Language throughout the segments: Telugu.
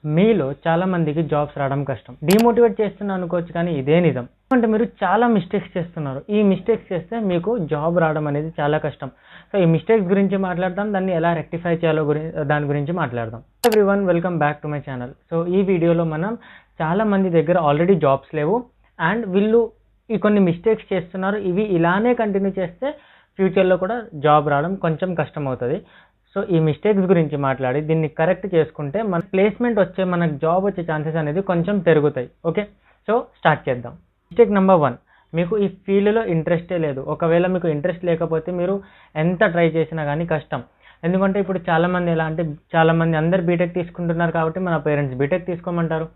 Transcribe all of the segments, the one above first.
మీలో చాలా మందికి జాబ్స్ రావడం కష్టం. డీమోటివేట్ చేస్తున్నా అనుకోవచ్చు, కానీ ఇదే నిజం. అంటే మీరు చాలా మిస్టేక్స్ చేస్తున్నారు. ఈ మిస్టేక్స్ చేస్తే మీకు జాబ్ రావడం అనేది చాలా కష్టం. సో ఈ మిస్టేక్స్ గురించి మాట్లాడదాం, దాన్ని ఎలా రెక్టిఫై చేయాలో దాని గురించి మాట్లాడదాం. Everyone, welcome back to my channel. So ఈ వీడియోలో మనం చాలా మంది దగ్గర ఆల్రెడీ జాబ్స్ లేవు అండ్ వీళ్ళు ఈ కొన్ని మిస్టేక్స్ చేస్తున్నారు. ఇవి ఇలానే కంటిన్యూ చేస్తే ఫ్యూచర్లో కూడా జాబ్ రావడం కొంచెం కష్టం అవుతుంది. సో ఈ మిస్టేక్స్ గురించి మాట్లాడి దీన్ని కరెక్ట్ చేసుకుంటే మన ప్లేస్మెంట్ వచ్చే, మనకు జాబ్ వచ్చే ఛాన్సెస్ అనేది కొంచెం పెరుగుతాయి. ఓకే, సో స్టార్ట్ చేద్దాం. మిస్టేక్ నెంబర్ 1, మీకు ఈ ఫీల్డ్లో ఇంట్రెస్టే లేదు. ఒకవేళ మీకు ఇంట్రెస్ట్ లేకపోతే మీరు ఎంత ట్రై చేసినా కానీ కష్టం. ఎందుకంటే ఇప్పుడు చాలామంది ఎలా అంటే, చాలామంది అందరు బీటెక్ తీసుకుంటున్నారు కాబట్టి మన పేరెంట్స్ బీటెక్ తీసుకోమంటారు.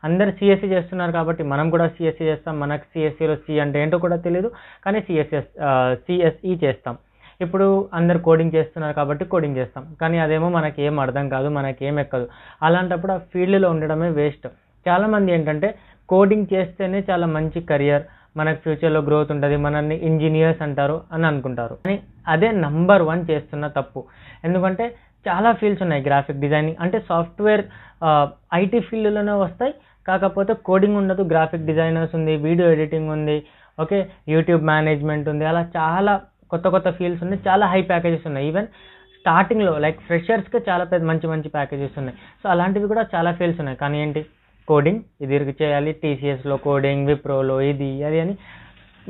అందరు సిఎస్సి చేస్తున్నారు కాబట్టి మనం కూడా సిఎస్సి చేస్తాం. మనకు సిఎస్సిలో సి అంటే ఏంటో కూడా తెలియదు, కానీ సిఎస్ఈ చేస్తాం. ఇప్పుడు అందరు కోడింగ్ చేస్తున్నారు కాబట్టి కోడింగ్ చేస్తాం, కానీ అదేమో మనకి ఏం అర్థం కాదు, మనకి ఏం ఎక్కదు. అలాంటప్పుడు ఆ ఫీల్డ్లో ఉండడమే వేస్ట్. చాలామంది ఏంటంటే కోడింగ్ చేస్తేనే చాలా మంచి కెరియర్, మనకు ఫ్యూచర్లో గ్రోత్ ఉంటుంది, మనల్ని ఇంజనీర్స్ అంటారు అని అనుకుంటారు. కానీ అదే నంబర్ 1 చేస్తున్న తప్పు. ఎందుకంటే చాలా ఫీల్డ్స్ ఉన్నాయి. గ్రాఫిక్ డిజైనింగ్ అంటే సాఫ్ట్వేర్ ఐటీ ఫీల్డ్లోనే వస్తాయి, కాకపోతే కోడింగ్ ఉండదు. గ్రాఫిక్ డిజైనర్స్ ఉంది, వీడియో ఎడిటింగ్ ఉంది, ఓకే, యూట్యూబ్ మేనేజ్మెంట్ ఉంది. అలా చాలా కొత్త కొత్త ఫీల్డ్స్ ఉన్నాయి, చాలా హై ప్యాకేజెస్ ఉన్నాయి. ఈవెన్ స్టార్టింగ్లో లైక్ ఫ్రెషర్స్కి చాలా మంచి మంచి ప్యాకేజెస్ ఉన్నాయి. సో అలాంటివి కూడా చాలా ఫీల్డ్స్ ఉన్నాయి. కానీ ఏంటి, కోడింగ్ ఇది చేయాలి, టీసీఎస్లో కోడింగ్, విప్రోలో ఇది అది అని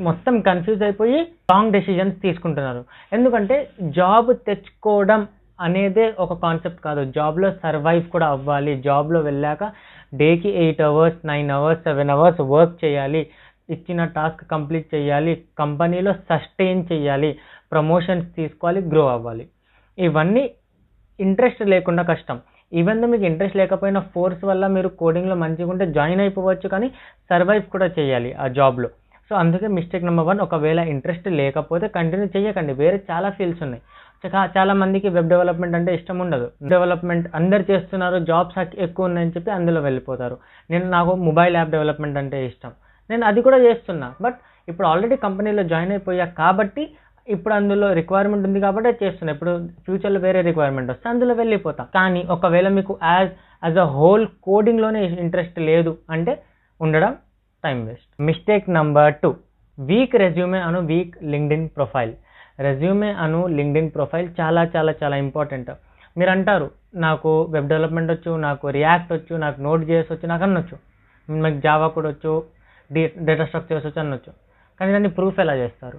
మొత్తం కన్ఫ్యూజ్ అయిపోయి రాంగ్ డెసిషన్స్ తీసుకుంటున్నారు. ఎందుకంటే జాబ్ తెచ్చుకోవడం అనేదే ఒక కాన్సెప్ట్ కాదు, జాబ్లో సర్వైవ్ కూడా అవ్వాలి. జాబ్లో వెళ్ళాక డేకి 8 అవర్స్ 9 అవర్స్ 7 అవర్స్ వర్క్ చేయాలి, ఇచ్చిన టాస్క్ కంప్లీట్ చేయాలి, కంపెనీలో సస్టైన్ చేయాలి, ప్రమోషన్స్ తీసుకోవాలి, గ్రో అవ్వాలి. ఇవన్నీ ఇంట్రెస్ట్ లేకుండా కష్టం. ఈవెన్ దో మీకు ఇంట్రెస్ట్ లేకపోయినా ఫోర్స్ వల్ల మీరు కోడింగ్లో మంచిగా ఉంటే జాయిన్ అయిపోవచ్చు, కానీ సర్వైవ్ కూడా చేయాలి ఆ జాబ్లో. సో అందుకే మిస్టేక్ నెంబర్ 1, ఒకవేళ ఇంట్రెస్ట్ లేకపోతే కంటిన్యూ చేయకండి. వేరే చాలా ఫీల్డ్స్ ఉన్నాయి. చాలా మందికి వెబ్ డెవలప్మెంట్ అంటే ఇష్టం ఉండదు. డెవలప్మెంట్ అందరు చేస్తున్నారు, జాబ్స్ ఎక్కువ ఉన్నాయని చెప్పి అందులో వెళ్ళిపోతారు. నాకు మొబైల్ యాప్ డెవలప్మెంట్ అంటే ఇష్టం, నేను అది కూడా చేస్తున్నా. బట్ ఇప్పుడు ఆల్రెడీ కంపెనీలో జాయిన్ అయిపోయా కాబట్టి ఇప్పుడు అందులో రిక్వైర్మెంట్ ఉంది కాబట్టి చేస్తున్నా. ఇప్పుడు ఫ్యూచర్లో వేరే రిక్వైర్మెంట్ వస్తే అందులో వెళ్ళిపోతాం. కానీ ఒకవేళ మీకు యాజ్ అ హోల్ కోడింగ్లోనే ఇంట్రెస్ట్ లేదు అంటే ఉండడం time waste. Mistake number 2, weak resume and weak LinkedIn profile. Resume and LinkedIn profile చాలా చాలా చాలా ఇంపార్టెంట్. మీరు అంటారు నాకు వెబ్ డెవలప్మెంట్ వచ్చు, నాకు రియాక్ట్ వచ్చు, నాకు నోట్ జేఎస్ వచ్చు, నాకు అనొచ్చు, నాకు జావా కూడా వచ్చు, డేటా స్ట్రక్చర్స్ వచ్చి అనొచ్చు. కానీ దాన్ని ప్రూఫ్ ఎలా చేస్తారు?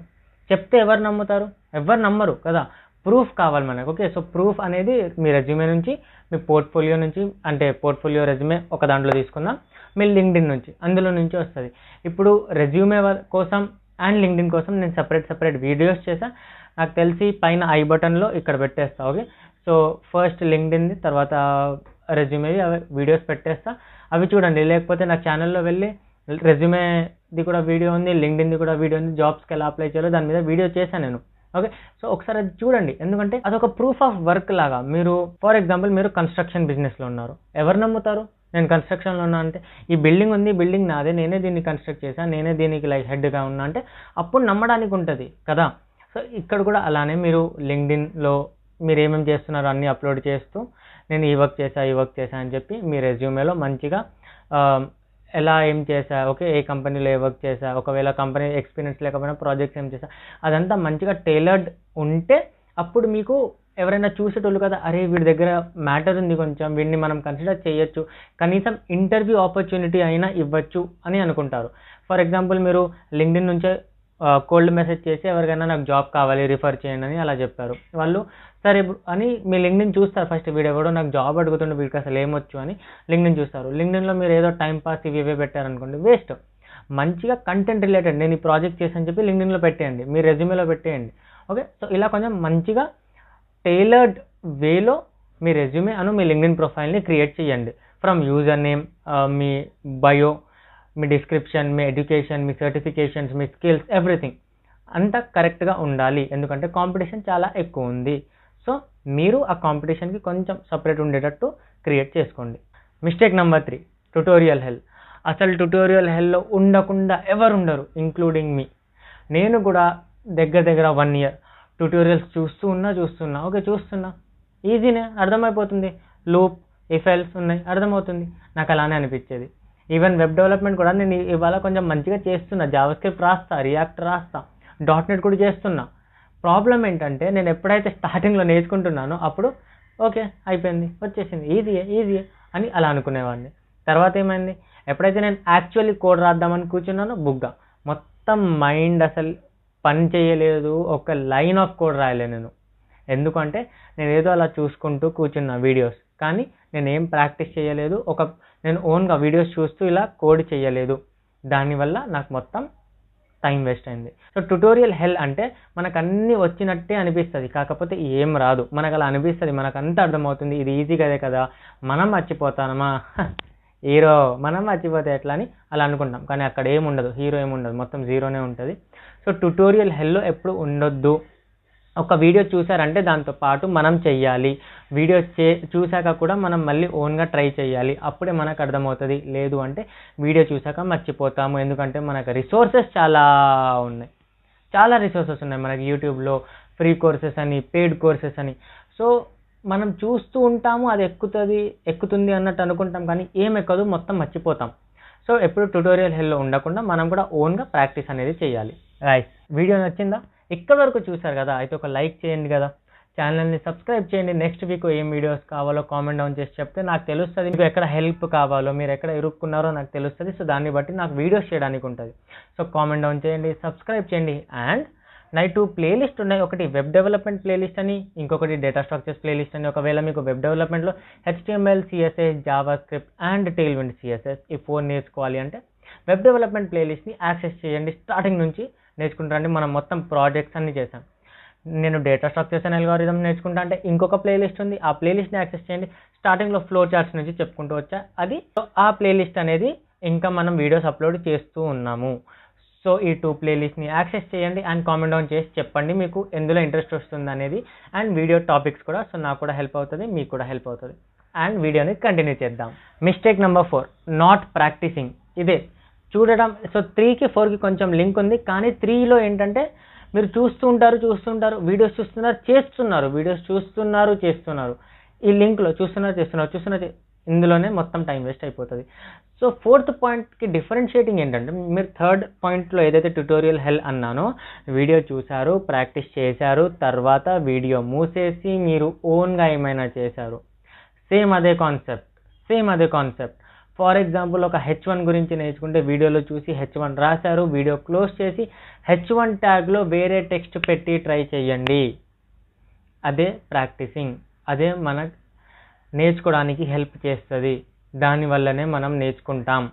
చెప్తే ఎవరు నమ్ముతారు? ఎవరు నమ్మరు కదా. ప్రూఫ్ కావాలి మనకు. ఓకే, సో ప్రూఫ్ అనేది మీ రెజ్యూమే నుంచి, మీ పోర్ట్ఫోలియో నుంచి, అంటే పోర్ట్ఫోలియో రెజ్యూమే ఒక దాంట్లో తీసుకుందాం, మీ లింక్డ్ఇన్ నుంచి, అందులో నుంచి వస్తుంది. ఇప్పుడు రెజ్యూమే కోసం అండ్ లింక్డ్ఇన్ కోసం నేను సపరేట్ వీడియోస్ చేశాను. నాకు తెలిసి పైన ఐ బటన్లో ఇక్కడ పెట్టేస్తా. ఓకే, సో ఫస్ట్ లింక్డ్ఇన్ది, తర్వాత రెజ్యూమేది వీడియోస్ పెట్టేస్తా, అవి చూడండి. లేకపోతే నా ఛానల్లో వెళ్ళి రెజ్యూమేది కూడా వీడియో ఉంది, లింక్డ్ఇన్ది కూడా వీడియో ఉంది, జాబ్స్కి ఎలా అప్లై చేయాలో దాని మీద వీడియో చేశాను నేను. ఓకే, సో ఒకసారి అది చూడండి. ఎందుకంటే అదొక ప్రూఫ్ ఆఫ్ వర్క్ లాగా. మీరు ఫర్ ఎగ్జాంపుల్ మీరు కన్స్ట్రక్షన్ బిజినెస్లో ఉన్నారు, ఎవరు నమ్ముతారు? నేను కన్స్ట్రక్షన్లో ఉన్నా అంటే, ఈ బిల్డింగ్ ఉంది, బిల్డింగ్ నాదే, నేనే దీన్ని కన్స్ట్రక్ట్ చేశాను, నేనే దీనికి లైక్ హెడ్గా ఉన్నా అంటే అప్పుడు నమ్మడానికి ఉంటుంది కదా. సో ఇక్కడ కూడా అలానే మీరు లింక్డ్ఇన్లో మీరు ఏమేమి చేస్తున్నారో అన్నీ అప్లోడ్ చేస్తూ నేను ఈ వర్క్ చేశా అని చెప్పి మీ రెజ్యూమేలో మంచిగా ఎలా ఏం చేశా, ఓకే, ఏ కంపెనీలో ఏ వర్క్ చేశా, ఒకవేళ కంపెనీ ఎక్స్పీరియన్స్ లేకపోయినా ప్రాజెక్ట్స్ ఏం చేశా, అదంతా మంచిగా టైలర్డ్ ఉంటే అప్పుడు మీకు ఎవరైనా చూసేటోళ్ళు కదా, అరే వీడి దగ్గర మ్యాటర్ ఉంది కొంచెం, వీడిని మనం కన్సిడర్ చేయొచ్చు, కనీసం ఇంటర్వ్యూ ఆపర్చునిటీ అయినా ఇవ్వచ్చు అని అనుకుంటారు. ఫర్ ఎగ్జాంపుల్ మీరు లింక్డ్ఇన్ నుంచే కోల్డ్ మెసేజ్ చేసి ఎవరికైనా నాకు జాబ్ కావాలి రిఫర్ చేయండి అని అలా చెప్పారు. వాళ్ళు సరే అని మీ లింక్డ్ఇన్ చూస్తారు. ఫస్ట్ వీడు ఎవడో నాకు జాబ్ అడుగుతుండే, వీడికి అసలు ఏమొచ్చు అని లింక్డ్ఇన్ చూస్తారు. లింక్డ్ఇన్లో మీరు ఏదో టైం పాస్ ఇవే పెట్టారనుకోండి, వేస్ట్. మంచిగా కంటెంట్ రిలేటెడ్, నేను ఈ ప్రాజెక్ట్ చేశాను చెప్పి లింక్డ్ఇన్లో పెట్టేయండి, మీ రెజ్యూమేలో పెట్టేయండి. ఓకే, సో ఇలా కొంచెం మంచిగా టైలర్డ్ వేలో మీ రెజ్యూమే అను మీ లింక్డ్ఇన్ ప్రొఫైల్ని క్రియేట్ చేయండి. From user name, me bio, me description, me education, me certifications, me skills, everything అంతా కరెక్ట్గా ఉండాలి. ఎందుకంటే కాంపిటీషన్ చాలా ఎక్కువ ఉంది. సో మీరు ఆ కాంపిటీషన్కి కొంచెం సపరేట్ ఉండేటట్టు క్రియేట్ చేసుకోండి. మిస్టేక్ నెంబర్ 3, ట్యుటోరియల్ హెల్. అసలు ట్యుటోరియల్ హెల్లో ఉండకుండా ఎవరు ఉండరు, ఇంక్లూడింగ్ మీ. నేను కూడా దగ్గర 1 year ట్యుటోరియల్స్ చూస్తున్నా. ఓకే, చూస్తున్నా, ఈజీనే, అర్థమైపోతుంది. లూప్ ఇఫ్ ఎల్స్ ఉన్నాయి, అర్థమవుతుంది. నాకు అలానే అనిపించేది. ఈవెన్ వెబ్ డెవలప్మెంట్ కూడా నేను ఇవాళ కొంచెం మంచిగా చేస్తున్నా, జావాస్క్రిప్ట్ రాస్తా, రియాక్ట్ రాస్తా, .NET కూడా చేస్తున్నా. ప్రాబ్లం ఏంటంటే నేను ఎప్పుడైతే స్టార్టింగ్లో నేర్చుకుంటున్నానో అప్పుడు ఓకే అయిపోయింది, వచ్చేసింది, ఈజీయే అని అలా అనుకునేవాడిని. తర్వాత ఏమైంది, ఎప్పుడైతే నేను యాక్చువల్లీ కోడ్ రాద్దామని కూర్చున్నానో మొత్తం మైండ్ అసలు పని చేయలేదు, ఒక లైన్ ఆఫ్ కోడ్ రాయలేదు నేను. ఎందుకంటే నేను ఏదో అలా చూసుకుంటూ కూర్చున్నా వీడియోస్, కానీ నేను ఏం ప్రాక్టీస్ చేయలేదు, నేను ఓన్గా వీడియోస్ చూస్తూ ఇలా కోడ్ చేయలేదు. దానివల్ల నాకు మొత్తం టైం వేస్ట్ అయింది. సో ట్యుటోరియల్ హెల్ అంటే మనకు అన్నీ వచ్చినట్టే అనిపిస్తుంది, కాకపోతే ఏం రాదు. మనకు అలా అనిపిస్తుంది, మనకు అంతా అర్థమవుతుంది, ఇది ఈజీగానే కదా, మనం మర్చిపోతామా హీరో, మనం మర్చిపోతే ఎట్లా అని అలా అనుకుంటాం. కానీ అక్కడ ఏముండదు, హీరో ఏముండదు, మొత్తం జీరోనే ఉంటుంది. సో ట్యుటోరియల్ హెల్లో ఎప్పుడు ఉండొద్దు. ఒక వీడియో చూసారంటే దాంతో పాటు మనం చెయ్యాలి. వీడియో చూసాక కూడా మనం మళ్ళీ ఓన్గా ట్రై చేయాలి, అప్పుడే మనకు అర్థమవుతుంది. లేదు అంటే వీడియో చూసాక మర్చిపోతాము. ఎందుకంటే మనకు రిసోర్సెస్ చాలా రిసోర్సెస్ ఉన్నాయి మనకి యూట్యూబ్లో, ఫ్రీ కోర్సెస్ అని, పెయిడ్ కోర్సెస్ అని. సో మనం చూస్తూ ఉంటాము, అది ఎక్కుతుంది అన్నట్టు అనుకుంటాం, కానీ ఏం ఎక్కదు, మొత్తం మర్చిపోతాం. సో ఎప్పుడు ట్యుటోరియల్ హెల్లో ఉండకుండా మనం కూడా ఓన్గా ప్రాక్టీస్ అనేది చేయాలి. గైస్, వీడియో నచ్చిందా? ఇక్కడ వరకు చూసారు కదా, అయితే ఒక లైక్ చేయండి కదా, ఛానల్ని సబ్స్క్రైబ్ చేయండి. నెక్స్ట్ వీక్ ఏం వీడియోస్ కావాలో కామెంట్ డౌన్ చేసి చెప్తే నాకు తెలుస్తుంది. మీకు ఎక్కడ హెల్ప్ కావాలో, మీరు ఎక్కడ ఇరుక్కున్నారో నాకు తెలుస్తుంది. సో దాన్ని బట్టి నాకు వీడియోస్ చేయడానికి ఉంటుంది. సో కామెంట్ డౌన్ చేయండి, సబ్స్క్రైబ్ చేయండి. అండ్ నా 2 ప్లేలిస్ట్ ఉన్నాయి, ఒకటి వెబ్ డెవలప్మెంట్ ప్లేలిస్ట్ అని, ఇంకొకటి డేటా స్ట్రక్చర్స్ ప్లేలిస్ట్ అని. ఒకవేళ మీకు వెబ్ డెవలప్మెంట్లో HTML, CSS, JavaScript and Tailwind CSS ఈ 4 నేర్చుకోవాలి అంటే వెబ్ డెవలప్మెంట్ ప్లేలిస్ట్ని యాక్సెస్ చేయండి. స్టార్టింగ్ నుంచి నేర్చుకుంటారండి. మనం మొత్తం ప్రాజెక్ట్స్ అన్ని చేసాం. నేను డేటా స్ట్రక్చర్స్ అండ్ అల్గారిథం నేర్చుకుంటా అంటే ఇంకొక ప్లేలిస్ట్ ఉంది, ఆ ప్లేలిస్ట్ని యాక్సెస్ చేయండి. స్టార్టింగ్లో ఫ్లో చార్ట్స్ నుంచి చెప్పుకుంటూ వచ్చా, అది ఆ ప్లేలిస్ట్ అనేది ఇంకా మనం వీడియోస్ అప్లోడ్ చేస్తూ ఉన్నాము. సో ఈ 2 ప్లేలిస్ట్ని యాక్సెస్ చేయండి అండ్ కామెంట్ డౌన్ చేసి చెప్పండి మీకు ఎందులో ఇంట్రెస్ట్ వస్తుంది అనేది, అండ్ వీడియో టాపిక్స్ కూడా. సో నాకు కూడా హెల్ప్ అవుతుంది, మీకు కూడా హెల్ప్ అవుతుంది. అండ్ వీడియోని కంటిన్యూ చేద్దాం. Mistake number 4, not practising. ఇదే చూడడం. సో 3కి 4కి కొంచెం లింక్ ఉంది, కానీ 3లో ఏంటంటే మీరు చూస్తుంటారు, వీడియోస్ చేస్తున్నారు, వీడియోస్ చేస్తున్నారు, ఈ లింక్లో చూస్తున్నారు, ఇందులోనే మొత్తం టైం వేస్ట్ అయిపోతుంది. సో 4th పాయింట్కి డిఫరెన్షియేటింగ్ ఏంటంటే, మీరు 3rd పాయింట్లో ఏదైతే ట్యుటోరియల్ హెల్ అన్నానో, వీడియో చూశారు, ప్రాక్టీస్ చేశారు, తర్వాత వీడియో మూసేసి మీరు ఓన్గా ఏమైనా చేశారు. సేమ్ అదే కాన్సెప్ట్. ఫర్ ఎగ్జాంపుల్ ఒక H1 గురించి నేర్చుకుంటే వీడియోలో చూసి H1 రాశారు, వీడియో క్లోజ్ చేసి H1 ట్యాగ్లో వేరే టెక్స్ట్ పెట్టి ట్రై చేయండి. అదే ప్రాక్టీసింగ్, అదే మనకు నేర్చుకోవడానికి హెల్ప్ చేస్తుంది. దానివల్లనే మనం నేర్చుకుంటాం.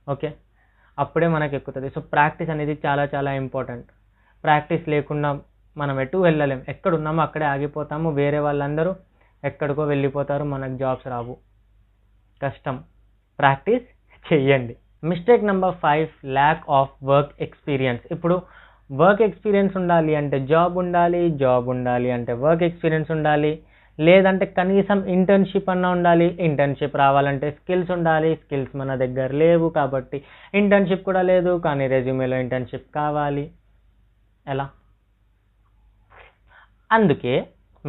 ఓకే, అప్పుడే మనకు ఎక్కుతుంది. సో ప్రాక్టీస్ అనేది చాలా చాలా ఇంపార్టెంట్. ప్రాక్టీస్ లేకుండా మనం ఎటు వెళ్ళలేం, ఎక్కడున్నామో అక్కడే ఆగిపోతాము. వేరే వాళ్ళందరూ ఎక్కడికో వెళ్ళిపోతారు, మనకు జాబ్స్ రావు, కష్టం. ప్రాక్టీస్ చెయ్యండి. Mistake number 5, lack of work experience. ఇప్పుడు వర్క్ ఎక్స్పీరియన్స్ ఉండాలి అంటే జాబ్ ఉండాలి అంటే వర్క్ ఎక్స్పీరియన్స్ ఉండాలి, లేదంటే కనీసం ఇంటర్న్షిప్ అన్నా ఉండాలి. ఇంటర్న్షిప్ రావాలంటే స్కిల్స్ ఉండాలి, స్కిల్స్ మన దగ్గర లేవు కాబట్టి ఇంటర్న్షిప్ కూడా లేదు, కానీ రెజ్యూమేలో ఇంటర్న్షిప్ కావాలి. ఎలా? అందుకే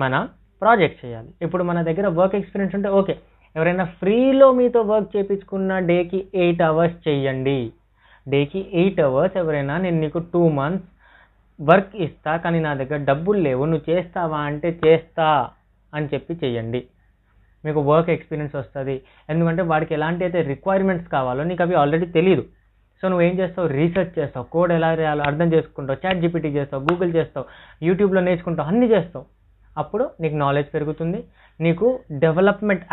మనం ప్రాజెక్ట్ చేయాలి. ఇప్పుడు మన దగ్గర వర్క్ ఎక్స్పీరియన్స్ ఉంటే ఓకే, ఎవరైనా ఫ్రీలో మీతో వర్క్ చేయించుకున్న డేకి 8 అవర్స్ చేయండి. డేకి 8 అవర్స్ ఎవరైనా నేను నీకు 2 months వర్క్ ఇస్తా, కానీ నా దగ్గర డబ్బులు లేవు, నువ్వు చేస్తావా అంటే చేస్తా అని చెప్పి చెయ్యండి. మీకు వర్క్ ఎక్స్పీరియన్స్ వస్తుంది. ఎందుకంటే వాడికి ఎలాంటి అయితే రిక్వైర్మెంట్స్ కావాలో నీకు అవి ఆల్రెడీ తెలియదు. సో నువ్వేం చేస్తావు, రీసెర్చ్ చేస్తావు, కోడ్ ఎలా రాయాలో అర్థం చేసుకుంటావు, ChatGPT చేస్తావు, గూగుల్ చేస్తావు, యూట్యూబ్లో నేర్చుకుంటావు, అన్నీ చేస్తావు. అప్పుడు నీకు నాలెడ్జ్ పెరుగుతుంది, నీకు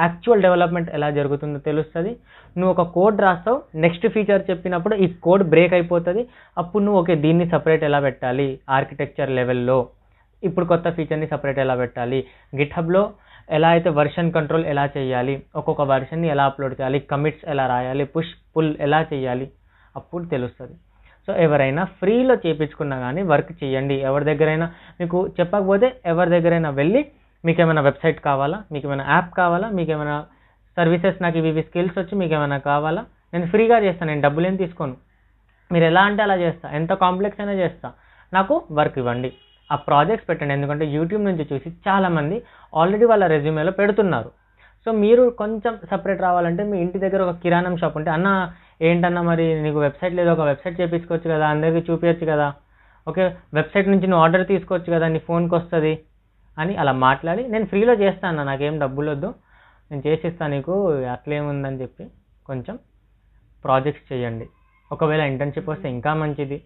యాక్చువల్ డెవలప్మెంట్ ఎలా జరుగుతుందో తెలుస్తుంది. నువ్వు ఒక కోడ్ రాస్తావు, నెక్స్ట్ ఫీచర్ చెప్పినప్పుడు ఈ కోడ్ బ్రేక్ అయిపోతుంది. అప్పుడు నువ్వు ఓకే దీన్ని సపరేట్ ఎలా పెట్టాలి, ఆర్కిటెక్చర్ లెవెల్లో ఇప్పుడు కొత్త ఫీచర్ని సపరేట్ ఎలా పెట్టాలి, గిట్హబ్లో ఎలా అయితే వర్షన్ కంట్రోల్ ఎలా చేయాలి, ఒక్కొక్క వర్షన్ని ఎలా అప్లోడ్ చేయాలి, కమిట్స్ ఎలా రాయాలి, పుష్ పుల్ ఎలా చేయాలి, అప్పుడు తెలుస్తుంది. సో ఎవరైనా ఫ్రీలో చేయించుకున్నా కానీ వర్క్ చేయండి. ఎవరి దగ్గరైనా మీకు చెప్పకపోతే ఎవరి దగ్గరైనా వెళ్ళి మీకు ఏమైనా వెబ్సైట్ కావాలా, మీకు ఏమైనా యాప్ కావాలా, మీకు ఏమైనా సర్వీసెస్, నాకు ఇవి స్కిల్స్ వచ్చి మీకు ఏమైనా కావాలా, నేను ఫ్రీగా చేస్తాను, నేను డబ్బులు ఏం తీసుకోను, మీరు ఎలా అంటే అలా చేస్తా, ఎంత కాంప్లెక్స్ అయినా చేస్తా, నాకు వర్క్ ఇవ్వండి. ఆ ప్రాజెక్ట్స్ పెట్టండి. ఎందుకంటే యూట్యూబ్ నుంచి చూసి చాలామంది ఆల్రెడీ వాళ్ళ రెజ్యూమేలో పెడుతున్నారు. సో మీరు కొంచెం సపరేట్ రావాలంటే మీ ఇంటి దగ్గర ఒక కిరాణం షాప్ ఉంటే, అన్న ఏంటన్నా మరి నీకు వెబ్సైట్ లేదు, ఒక వెబ్సైట్ చేపించుకోవచ్చు కదా, అందరికీ చూపించచ్చు కదా, ఓకే వెబ్సైట్ నుంచి నువ్వు ఆర్డర్ తీసుకోవచ్చు కదా, నీ ఫోన్కి వస్తుంది అని అలా మాట్లాడి, నేను ఫ్రీలో చేస్తాను, నాకేం డబ్బులు వద్దు, నేను చేసిస్తాను నీకు, అట్లేముందని చెప్పి కొంచెం ప్రాజెక్ట్స్ చేయండి. ఒకవేళ ఇంటర్న్షిప్ వస్తే ఇంకా మంచిది.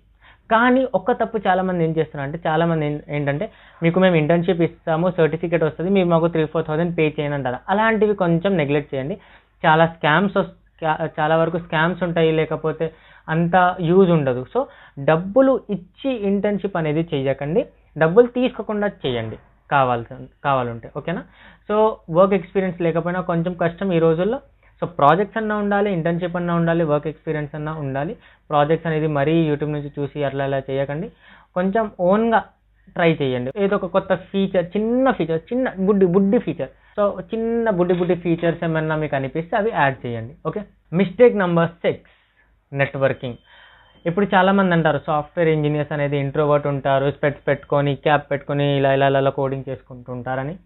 కానీ ఒక్క తప్పు చాలామంది ఏం చేస్తున్నారు అంటే, చాలామంది ఏంటంటే మీకు మేము ఇంటర్న్షిప్ ఇస్తాము, సర్టిఫికేట్ వస్తుంది, మీరు మాకు 3,000-4,000 పే చేయని అంటారు. అలాంటివి కొంచెం నెగ్లెక్ట్ చేయండి. చాలా వరకు స్కామ్స్ ఉంటాయి, లేకపోతే అంత యూజ్ ఉండదు. సో డబ్బులు ఇచ్చి ఇంటర్న్షిప్ అనేది చేయకండి, డబ్బులు తీసుకోకుండా చేయండి కావాలంటే, ఓకేనా. సో వర్క్ ఎక్స్పీరియన్స్ లేకపోయినా కొంచెం కష్టం ఈ రోజుల్లో. సో ప్రాజెక్ట్స్ అన్నా ఉండాలి, ఇంటర్న్షిప్ అన్నా ఉండాలి, వర్క్ ఎక్స్పీరియన్స్ అన్నా ఉండాలి. ప్రాజెక్ట్స్ అనేది మరీ యూట్యూబ్ నుంచి చూసి అట్లా చేయకండి, కొంచెం ఓన్గా ట్రై చేయండి. ఏదో ఒక కొత్త ఫీచర్, చిన్న బుడ్డి ఫీచర్, సో చిన్న బుడ్డి ఫీచర్స్ ఏమన్నా మీకు అనిపిస్తే అవి యాడ్ చేయండి, ఓకే. Mistake number 6, networking. ఇప్పుడు చాలామంది అంటారు సాఫ్ట్వేర్ ఇంజనీర్స్ అనేది ఇంట్రోవర్ట్ ఉంటారు, స్పెట్స్ పెట్టుకొని క్యాప్ పెట్టుకొని ఇలా కోడింగ్ చేసుకుంటూ ఉంటారని.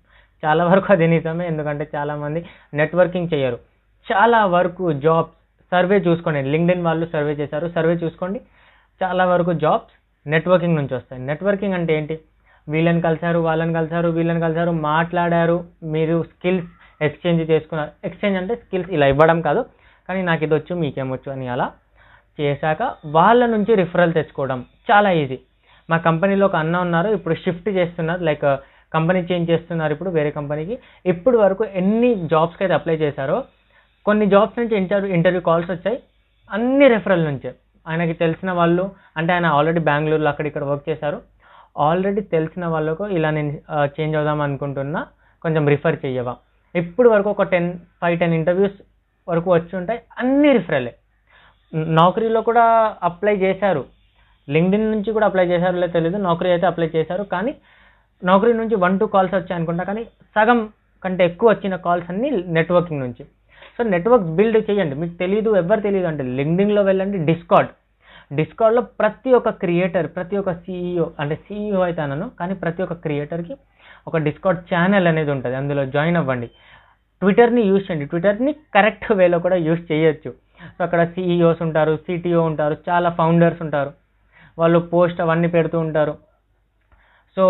చాలా వరకు అది నిజమే, ఎందుకంటే చాలామంది నెట్వర్కింగ్ చేయరు. చాలా వరకు జాబ్స్ సర్వే చూసుకోండి, లింక్డ్ఇన్ వాళ్ళు సర్వే చేశారు, సర్వే చూసుకోండి, చాలా వరకు జాబ్స్ నెట్వర్కింగ్ నుంచి వస్తాయి. నెట్వర్కింగ్ అంటే ఏంటి? వీళ్ళని కలిసారు, వీళ్ళని కలిసారు, మాట్లాడారు, మీరు స్కిల్స్ ఎక్స్చేంజ్ చేసుకున్నారు. ఎక్స్చేంజ్ అంటే స్కిల్స్ ఇలా ఇవ్వడం కాదు, కానీ నాకు ఇది వచ్చు మీకేమొచ్చు అని అలా చేశాక వాళ్ళ నుంచి రిఫరల్ తెచ్చుకోవడం చాలా ఈజీ. మా కంపెనీలో ఒక అన్న ఉన్నారు, ఇప్పుడు షిఫ్ట్ చేస్తున్నారు, లైక్ కంపెనీ చేంజ్ చేస్తున్నారు ఇప్పుడు వేరే కంపెనీకి. ఇప్పుడు వరకు ఎన్ని జాబ్స్కి అయితే అప్లై చేశారో, కొన్ని జాబ్స్ నుంచి ఇంటర్వ్యూ కాల్స్ వచ్చాయి, అన్ని రెఫరల్ నుంచే. ఆయనకి తెలిసిన వాళ్ళు, అంటే ఆయన ఆల్రెడీ బెంగళూరులో అక్కడిక్కడ వర్క్ చేశారు, ఆల్రెడీ తెలిసిన వాళ్ళకు ఇలా నేను చేంజ్ అవుదాం అనుకుంటున్నా, కొంచెం రిఫర్ చేయవా. ఇప్పుడు వరకు ఒక 5-10 ఇంటర్వ్యూస్ వరకు వచ్చి ఉంటాయి, అన్ని రిఫరలే. నౌకరీలో కూడా అప్లై చేశారు, లింక్డ్ఇన్ నుంచి కూడా అప్లై చేశారు లేదు తెలీదు, నౌకరీ అయితే అప్లై చేశారు, కానీ నౌకరీ నుంచి 1-2 కాల్స్ వచ్చాయి అనుకుంటా, కానీ సగం కంటే ఎక్కువ వచ్చిన కాల్స్ అన్ని నెట్వర్కింగ్ నుంచి. సో నెట్వర్క్స్ బిల్డ్ చేయండి. మీకు తెలీదు, ఎవరు తెలియదు అంటే లింక్డ్ఇన్లో వెళ్ళండి, డిస్కార్డ్లో ప్రతి ఒక్క క్రియేటర్, ప్రతి ఒక్క CEO, అంటే CEO అయితే అన్నాను, కానీ ప్రతి ఒక్క క్రియేటర్కి ఒక డిస్కార్డ్ ఛానల్ అనేది ఉంటుంది, అందులో జాయిన్ అవ్వండి. ట్విట్టర్ని యూజ్ చేయండి, ట్విట్టర్ని కరెక్ట్ వేలో కూడా యూజ్ చేయొచ్చు. సో అక్కడ CEOs ఉంటారు, CTO ఉంటారు, చాలా ఫౌండర్స్ ఉంటారు, వాళ్ళు పోస్ట్ అవన్నీ పెడుతూ ఉంటారు. సో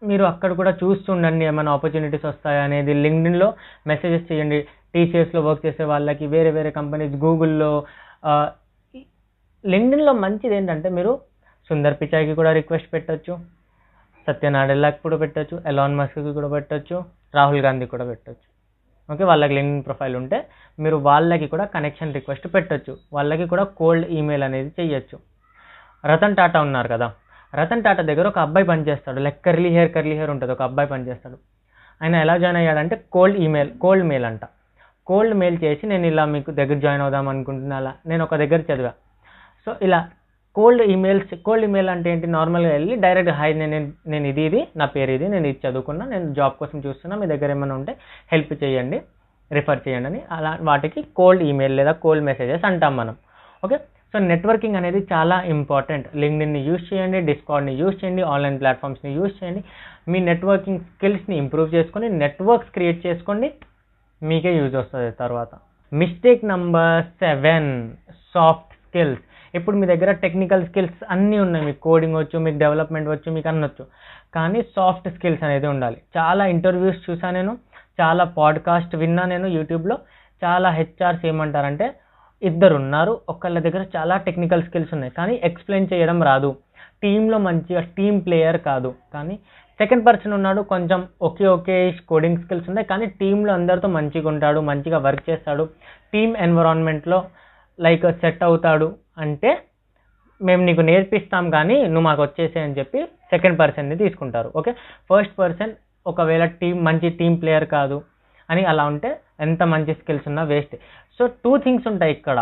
మీరు అక్కడ కూడా చూస్తుండండి ఏమైనా ఆపర్చునిటీస్ వస్తాయా అనేది. లింక్డ్ఇన్లో మెసేజెస్ చేయండి, TCSలో వర్క్ చేసే వాళ్ళకి, వేరే కంపెనీస్, గూగుల్లో. లింక్డ్ఇన్లో మంచిది ఏంటంటే మీరు సుందర్ పిచాయ్కి కూడా రిక్వెస్ట్ పెట్టచ్చు, సత్య నాడెల్లాకి కూడా పెట్టచ్చు, ఎలాన్ మస్క్కి కూడా పెట్టచ్చు, రాహుల్ గాంధీ కూడా పెట్టచ్చు, ఓకే. వాళ్ళకి లింక్డ్ఇన్ ప్రొఫైల్ ఉంటే మీరు వాళ్ళకి కూడా కనెక్షన్ రిక్వెస్ట్ పెట్టచ్చు, వాళ్ళకి కూడా కోల్డ్ ఈమెయిల్ అనేది చేయొచ్చు. రతన్ టాటా ఉన్నారు కదా, రతన్ టాటా దగ్గర ఒక అబ్బాయి పనిచేస్తాడు, లైక్ కర్లీ హెయిర్ ఉంటుంది, ఒక అబ్బాయి పనిచేస్తాడు. ఆయన ఎలా జాయిన్ అయ్యాడంటే కోల్డ్ మెయిల్ అంట. కోల్డ్ మెయిల్ చేసి నేను ఇలా మీకు దగ్గర జాయిన్ అవుదాం అనుకుంటున్నా, అలా నేను ఒక దగ్గర చదివా. సో ఇలా కోల్డ్ ఈమెయిల్ అంటే ఏంటి? నార్మల్గా వెళ్ళి డైరెక్ట్ హాయ్, నేను ఇది నా పేరు ఇది, నేను ఇది చదువుకున్నా, నేను జాబ్ కోసం చూస్తున్నా, మీ దగ్గర ఏమైనా ఉంటే హెల్ప్ చేయండి, రిఫర్ చేయండి అని. అలా వాటికి కోల్డ్ ఈమెయిల్ లేదా కోల్డ్ మెసేజెస్ అంటాం మనం, ఓకే. సో నెట్వర్కింగ్ అనేది చాలా ఇంపార్టెంట్. లింక్డ్ఇన్ని యూజ్ చేయండి, డిస్కార్డ్ని యూజ్ చేయండి, ఆన్లైన్ ప్లాట్ఫామ్స్ని యూజ్ చేయండి. మీ నెట్వర్కింగ్ స్కిల్స్ని ఇంప్రూవ్ చేసుకొని నెట్వర్క్స్ క్రియేట్ చేసుకోండి, మీకే యూజ్ వస్తుంది తర్వాత. Mistake number 7, soft skills. ఇప్పుడు మీ దగ్గర టెక్నికల్ స్కిల్స్ అన్నీ ఉన్నాయి, మీకు కోడింగ్ వచ్చు, మీకు డెవలప్మెంట్ వచ్చు, మీకు అన్నొచ్చు, కానీ సాఫ్ట్ స్కిల్స్ అనేది ఉండాలి. చాలా ఇంటర్వ్యూస్ చూసా నేను, చాలా పాడ్కాస్ట్ విన్నా నేను యూట్యూబ్లో. చాలా హెచ్ఆర్స్ ఏమంటారంటే, ఇద్దరు ఉన్నారు, ఒకళ్ళ దగ్గర చాలా టెక్నికల్ స్కిల్స్ ఉన్నాయి, కానీ ఎక్స్ప్లెయిన్ చేయడం రాదు, టీంలో మంచిగా టీమ్ ప్లేయర్ కాదు. కానీ సెకండ్ పర్సన్ ఉన్నాడు, కొంచెం ఓకే కోడింగ్ స్కిల్స్ ఉన్నాయి, కానీ టీంలో అందరితో మంచిగా ఉంటాడు, మంచిగా వర్క్ చేస్తాడు, టీమ్ ఎన్విరాన్మెంట్లో లైక్ సెట్ అవుతాడు అంటే మేము నీకు నేర్పిస్తాం కానీ నువ్వు మాకు వచ్చేసే అని చెప్పి సెకండ్ పర్సన్ని తీసుకుంటారు, ఓకే. ఫస్ట్ పర్సన్ ఒకవేళ మంచి టీమ్ ప్లేయర్ కాదు అని అలా ఉంటే ఎంత మంచి స్కిల్స్ ఉన్నా వేస్ట్. సో 2 థింగ్స్ ఉంటాయి ఇక్కడ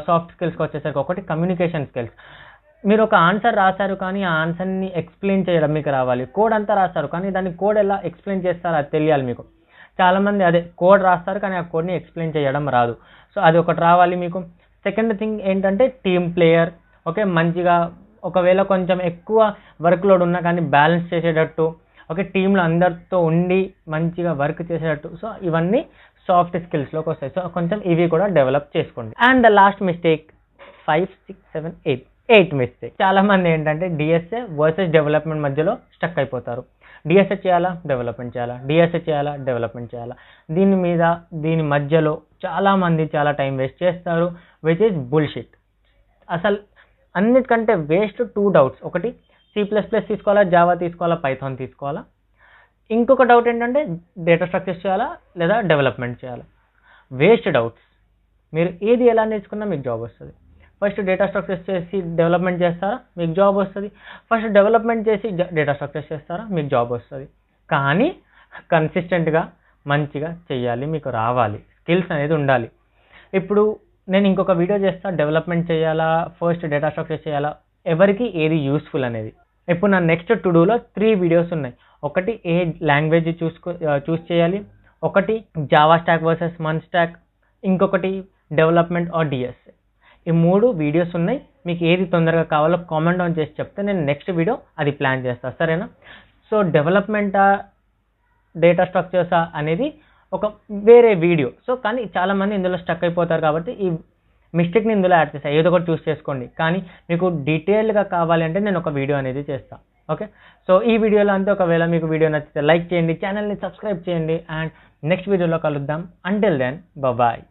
సాఫ్ట్ స్కిల్స్కి వచ్చేసరికి. ఒకటి కమ్యూనికేషన్ స్కిల్స్. మీరు ఒక ఆన్సర్ రాశారు కానీ ఆ ఆన్సర్ని ఎక్స్ప్లెయిన్ చేయడం మీకు రావాలి. కోడ్ అంతా రాస్తారు కానీ దాన్ని కోడ్ ఎలా ఎక్స్ప్లెయిన్ చేస్తారో అది తెలియాలి మీకు. చాలామంది అదే కోడ్ రాస్తారు కానీ ఆ కోడ్ని ఎక్స్ప్లెయిన్ చేయడం రాదు. సో అది ఒకటి రావాలి మీకు. సెకండ్ థింగ్ ఏంటంటే టీమ్ ప్లేయర్, ఓకే. మంచిగా ఒకవేళ కొంచెం ఎక్కువ వర్క్ లోడ్ ఉన్నా కానీ బ్యాలెన్స్ చేసేటట్టు, ఓకే, టీంలో అందరితో ఉండి మంచిగా వర్క్ చేసేటట్టు. సో ఇవన్నీ సాఫ్ట్ స్కిల్స్లోకి వస్తాయి. సో కొంచెం ఇవి కూడా డెవలప్ చేసుకోండి. And the last mistake 5, 6, 7, 8 mistake. చాలా మంది ఏంటంటే డిఎస్ఏ వర్సెస్ డెవలప్మెంట్ మధ్యలో స్టక్ అయిపోతారు. డిఎస్ఏ చేయాలా, డెవలప్మెంట్ చేయాలా, డిఎస్ఏ చేయాలా, డెవలప్మెంట్ చేయాలా, దీని మధ్యలో చాలామంది చాలా టైం వేస్ట్ చేస్తారు, విచ్ ఈజ్ బుల్షిట్. అసలు అన్నిటికంటే వేస్ట్ 2 డౌట్స్. ఒకటి C++ తీసుకోవాలా, జావా తీసుకోవాలా, పైథాన్ తీసుకోవాలా. ఇంకొక డౌట్ ఏంటంటే డేటా స్ట్రక్చర్స్ చేయాలా లేదా డెవలప్మెంట్ చేయాలా. Waste doubts. మీరు ఏది ఎలా నేర్చుకున్నా మీకు జాబ్ వస్తుంది. ఫస్ట్ డేటా స్ట్రక్చర్స్ చేసి డెవలప్మెంట్ చేస్తారా, మీకు జాబ్ వస్తుంది. ఫస్ట్ డెవలప్మెంట్ చేసి డేటా స్ట్రక్చర్స్ చేస్తారా, మీకు జాబ్ వస్తుంది. కానీ కన్సిస్టెంట్గా మంచిగా చేయాలి, మీకు రావాలి, స్కిల్స్ అనేది ఉండాలి. ఇప్పుడు నేను ఇంకొక వీడియో చేస్తా, డెవలప్మెంట్ చేయాలా ఫస్ట్ డేటా స్ట్రక్చర్స్ చేయాలా, ఎవరికి ఏది యూస్ఫుల్ అనేది. ఇప్పుడు నా నెక్స్ట్ టు డూలో 3 వీడియోస్ ఉన్నాయి. ఒకటి ఏ లాంగ్వేజ్ చూస్ చేయాలి, ఒకటి Java stack versus Mann stock, ఇంకొకటి డెవలప్మెంట్ ఆర్ డిఎస్ఏ. ఈ 3 వీడియోస్ ఉన్నాయి. మీకు ఏది తొందరగా కావాలో కామెంట్ డౌన్ చేసి చెప్తే నేను నెక్స్ట్ వీడియో అది ప్లాన్ చేస్తాను, సరేనా? సో డెవలప్మెంటా డేటా స్ట్రక్చర్సా అనేది ఒక వేరే వీడియో. సో కానీ చాలామంది ఇందులో స్టక్ అయిపోతారు కాబట్టి ఈ మిస్టేక్ని ఇందులో యాడ్ చేస్తాను. ఏదో ఒకటి చూస్ చేసుకోండి. కానీ మీకు డీటెయిల్గా కావాలి అంటే నేను ఒక వీడియో అనేది చేస్తాను. ఓకే, సో ఈ వీడియోలో అంతే. ఒకవేళ మీకు వీడియో నచ్చితే లైక్ చేయండి, ఛానల్ని సబ్స్క్రైబ్ చేయండి. అండ్ నెక్స్ట్ వీడియోలో కలుద్దాం. Until then bye.